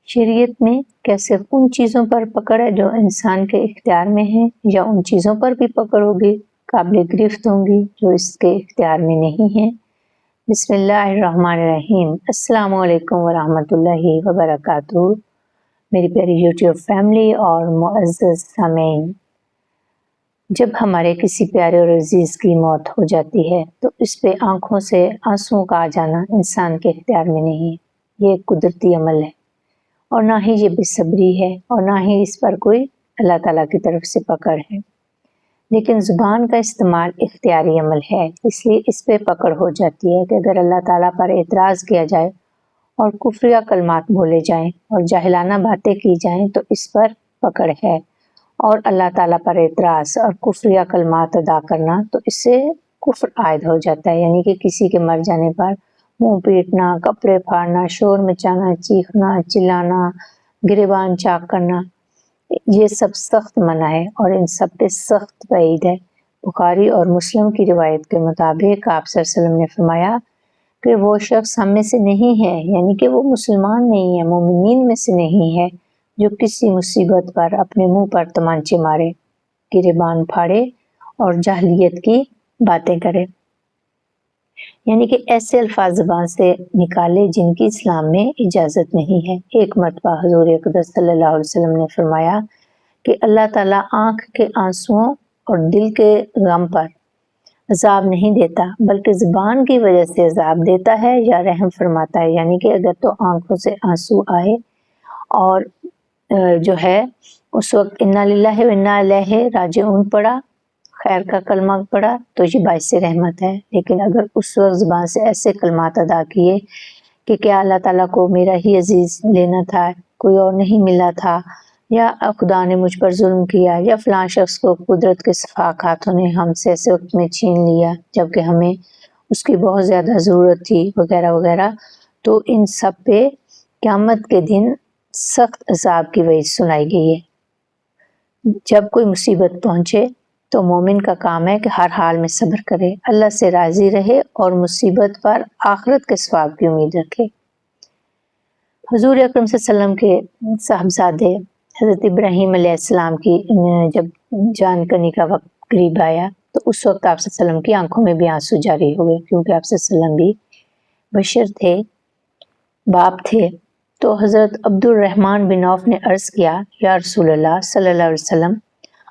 شریعت میں کیا صرف ان چیزوں پر پکڑ ہے جو انسان کے اختیار میں ہیں، یا ان چیزوں پر بھی پکڑ ہوگی قابل گرفت ہوں گی جو اس کے اختیار میں نہیں ہیں؟ بسم اللہ الرحمن الرحیم۔ السلام علیکم ورحمۃ اللہ وبرکاتہ، میری پیاری یوٹیوب فیملی اور معزز سامعین۔ جب ہمارے کسی پیارے اور عزیز کی موت ہو جاتی ہے تو اس پہ آنکھوں سے آنسوں کا آ جانا انسان کے اختیار میں نہیں ہے، یہ ایک قدرتی عمل ہے، اور نہ ہی یہ بے صبری ہے، اور نہ ہی اس پر کوئی اللہ تعالیٰ کی طرف سے پکڑ ہے۔ لیکن زبان کا استعمال اختیاری عمل ہے، اس لیے اس پہ پکڑ ہو جاتی ہے کہ اگر اللہ تعالیٰ پر اعتراض کیا جائے اور کفریہ کلمات بولے جائیں اور جاہلانہ باتیں کی جائیں تو اس پر پکڑ ہے، اور اللہ تعالیٰ پر اعتراض اور کفریہ کلمات ادا کرنا تو اس سے کفر عائد ہو جاتا ہے، یعنی کہ کسی کے مر جانے پر منہ پیٹنا، کپڑے پھاڑنا، شور مچانا، چیخنا، چلانا، گریبان چاک کرنا، یہ سب سخت منع ہے اور ان سب پہ سخت وعید ہے۔ بخاری اور مسلم کی روایت کے مطابق آپ صلی اللہ علیہ وسلم نے فرمایا کہ وہ شخص ہم میں سے نہیں ہے، یعنی کہ وہ مسلمان نہیں ہے، مومنین میں سے نہیں ہے، جو کسی مصیبت پر اپنے منہ پر تمانچے مارے، گریبان پھاڑے اور جاہلیت کی باتیں کرے، یعنی کہ ایسے الفاظ زبان سے نکالے جن کی اسلام میں اجازت نہیں ہے۔ ایک مرتبہ حضور اقدس صلی اللہ علیہ وسلم نے فرمایا کہ اللہ تعالیٰ آنکھ کے آنسوؤں اور دل کے غم پر عذاب نہیں دیتا، بلکہ زبان کی وجہ سے عذاب دیتا ہے یا رحم فرماتا ہے، یعنی کہ اگر تو آنکھوں سے آنسو آئے اور جو ہے اس وقت انا للہ و انا الیہ راجعون پڑھا، خیر کا کلمہ پڑھا تو یہ باعث رحمت ہے، لیکن اگر اس وقت زبان سے ایسے کلمات ادا کیے کہ کیا اللہ تعالیٰ کو میرا ہی عزیز لینا تھا، کوئی اور نہیں ملا تھا، یا خدا نے مجھ پر ظلم کیا، یا فلاں شخص کو قدرت کے سفاک ہاتھوں نے ہم سے ایسے وقت میں چھین لیا جبکہ ہمیں اس کی بہت زیادہ ضرورت تھی، وغیرہ وغیرہ، تو ان سب پہ قیامت کے دن سخت عذاب کی وعید سنائی گئی ہے۔ جب کوئی مصیبت پہنچے تو مومن کا کام ہے کہ ہر حال میں صبر کرے، اللہ سے راضی رہے اور مصیبت پر آخرت کے ثواب کی امید رکھے۔ حضور اکرم صلی اللہ علیہ وسلم کے صاحبزادے حضرت ابراہیم علیہ السلام کی جب جان کنی کا وقت قریب آیا تو اس وقت آپ صلی اللہ علیہ وسلم کی آنکھوں میں بھی آنسو جاری ہوئے، کیونکہ آپ صلی اللہ علیہ وسلم بھی بشر تھے، باپ تھے۔ تو حضرت عبد الرحمن بن عوف نے عرض کیا، یا رسول اللہ صلی اللہ علیہ وسلم،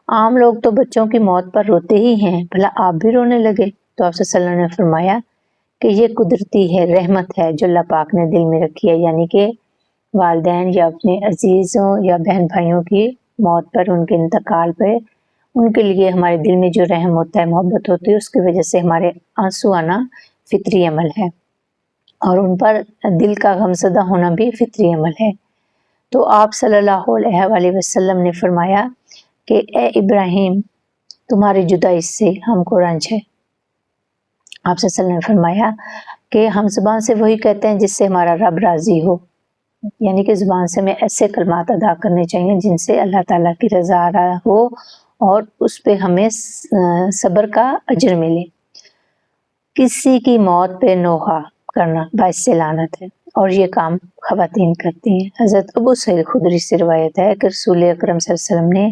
عام لوگ تو بچوں کی موت پر روتے ہی ہیں، بھلا آپ بھی رونے لگے؟ تو آپ صلی اللہ علیہ وسلم نے فرمایا کہ یہ قدرتی ہے، رحمت ہے جو اللہ پاک نے دل میں رکھی ہے، یعنی کہ والدین یا اپنے عزیزوں یا بہن بھائیوں کی موت پر، ان کے انتقال پہ، ان کے لیے ہمارے دل میں جو رحم ہوتا ہے، محبت ہوتی ہے، اس کی وجہ سے ہمارے آنسو آنا فطری عمل ہے، اور ان پر دل کا غمزدہ ہونا بھی فطری عمل ہے۔ تو آپ صلی اللہ علیہ وآلہ وسلم نے فرمایا کہ اے ابراہیم، تمہاری جدائی سے ہم کو رنج ہے۔ آپ صلی اللہ علیہ وسلم نے فرمایا کہ ہم زبان سے وہی کہتے ہیں جس سے ہمارا رب راضی ہو، یعنی کہ زبان سے ہمیں ایسے کلمات ادا کرنے چاہیے جن سے اللہ تعالیٰ کی رضا ہو اور اس پہ ہمیں صبر کا اجر ملے۔ کسی کی موت پہ نوحہ کرنا باعث لعنت ہے، اور یہ کام خواتین کرتی ہیں۔ حضرت ابو سعید خدری سے روایت ہے کہ رسول اکرم صلی اللہ علیہ وسلم نے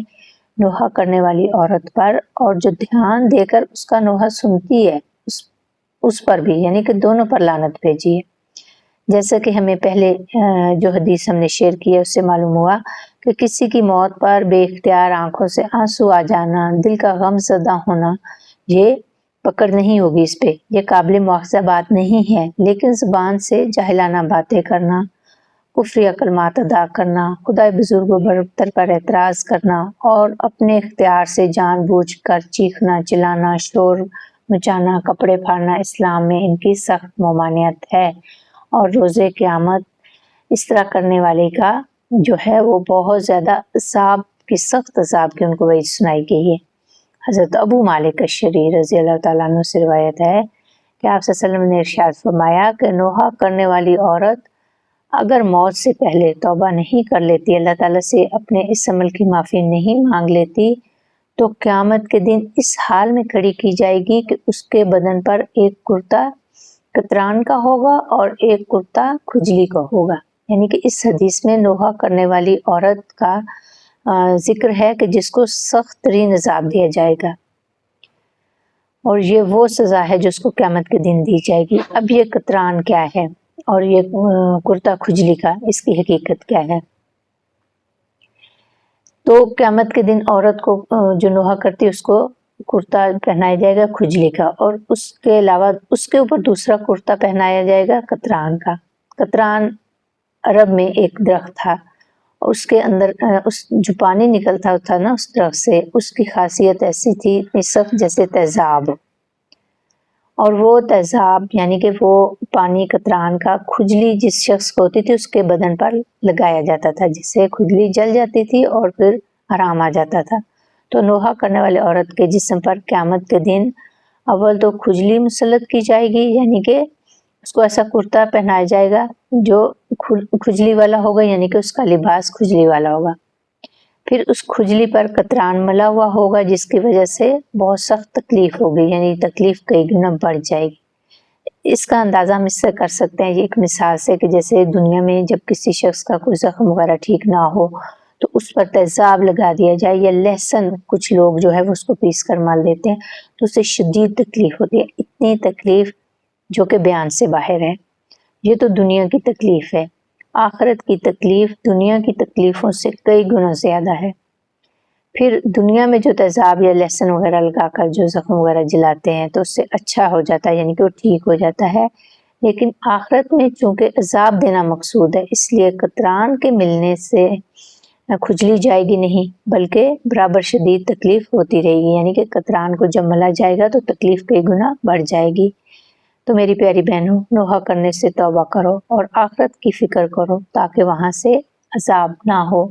نوحہ کرنے والی عورت پر اور جو دھیان دے کر اس کا نوحہ سنتی ہے اس پر بھی، یعنی کہ دونوں پر لعنت بھیجی ہے۔ جیسا کہ ہمیں پہلے جو حدیث ہم نے شیئر کی ہے اس سے معلوم ہوا کہ کسی کی موت پر بے اختیار آنکھوں سے آنسو آ جانا، دل کا غم زدہ ہونا، یہ پکڑ نہیں ہوگی اس پہ، یہ قابل مواخذہ بات نہیں ہے، لیکن زبان سے جاہلانہ باتیں کرنا، کفریہ کلمات ادا کرنا، خدائے بزرگ و برتر پر اعتراض کرنا، اور اپنے اختیار سے جان بوجھ کر چیخنا، چلانا، شور مچانا، کپڑے پھاڑنا، اسلام میں ان کی سخت ممانعت ہے، اور روز قیامت اس طرح کرنے والے کا جو ہے وہ بہت زیادہ عذاب کی، سخت عذاب کی ان کو وعید سنائی گئی ہے۔ حضرت ابو مالک اشعری رضی اللہ تعالیٰ عنہ سے روایت ہے کہ آپ صلی اللہ علیہ وسلم نے ارشاد فرمایا کہ نوحہ کرنے والی عورت اگر موت سے پہلے توبہ نہیں کر لیتی، اللہ تعالیٰ سے اپنے اس عمل کی معافی نہیں مانگ لیتی، تو قیامت کے دن اس حال میں کھڑی کی جائے گی کہ اس کے بدن پر ایک کرتا کتران کا ہوگا اور ایک کرتا کھجلی کا ہوگا، یعنی کہ اس حدیث میں نوحہ کرنے والی عورت کا ذکر ہے کہ جس کو سخت ترین عذاب دیا جائے گا، اور یہ وہ سزا ہے جو اس کو قیامت کے دن دی جائے گی۔ اب یہ قطران کیا ہے اور یہ کرتا کھجلی کا اس کی حقیقت کیا ہے؟ تو قیامت کے دن عورت کو جو نوحہ کرتی ہے اس کو کرتا پہنایا جائے گا کھجلی کا، اور اس کے علاوہ اس کے اوپر دوسرا کرتا پہنایا جائے گا قطران کا۔ قطران عرب میں ایک درخت تھا، اور اس کے اندر جو پانی نکلتا تھا نا اس درخت سے، اس کی خاصیت ایسی تھی سخت جیسے تیزاب، اور وہ تیزاب یعنی کہ وہ پانی قطران کا کھجلی جس شخص کو ہوتی تھی اس کے بدن پر لگایا جاتا تھا، جس سے کھجلی جل جاتی تھی اور پھر آرام آ جاتا تھا۔ تو نوحہ کرنے والی عورت کے جسم پر قیامت کے دن اول تو کھجلی مسلط کی جائے گی، یعنی کہ اس کو ایسا کرتا پہنایا جائے گا جو کھجلی والا ہوگا، یعنی کہ اس کا لباس کھجلی والا ہوگا۔ پھر اس کھجلی پر قطران ملا ہوا ہوگا جس کی وجہ سے بہت سخت تکلیف ہوگی، یعنی تکلیف کئی گنا بڑھ جائے گی۔ اس کا اندازہ ہم اس سے کر سکتے ہیں ایک مثال سے کہ جیسے دنیا میں جب کسی شخص کا کوئی زخم وغیرہ ٹھیک نہ ہو تو اس پر تیزاب لگا دیا جائے، یا لہسن کچھ لوگ جو ہے وہ اس کو پیس کر مال دیتے ہیں تو اس سے شدید تکلیف ہوتی ہے، اتنی تکلیف جو کہ بیان سے باہر ہے۔ یہ تو دنیا کی تکلیف ہے، آخرت کی تکلیف دنیا کی تکلیفوں سے کئی گنا زیادہ ہے۔ پھر دنیا میں جو تیزاب یا لہسن وغیرہ لگا کر جو زخم وغیرہ جلاتے ہیں تو اس سے اچھا ہو جاتا ہے، یعنی کہ وہ ٹھیک ہو جاتا ہے، لیکن آخرت میں چونکہ عذاب دینا مقصود ہے اس لیے قطران کے ملنے سے کھجلی جائے گی نہیں، بلکہ برابر شدید تکلیف ہوتی رہے گی، یعنی کہ قطران کو جب ملا جائے گا تو تکلیف کئی گنا بڑھ جائے گی۔ تو میری پیاری بہنوں، نوحہ کرنے سے توبہ کرو اور آخرت کی فکر کرو تاکہ وہاں سے عذاب نہ ہو۔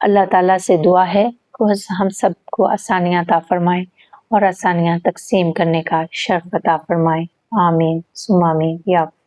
اللہ تعالیٰ سے دعا ہے کہ ہم سب کو آسانیاں عطا فرمائے اور آسانیاں تقسیم کرنے کا شرف عطا فرمائے۔ آمین ثم آمین۔ یا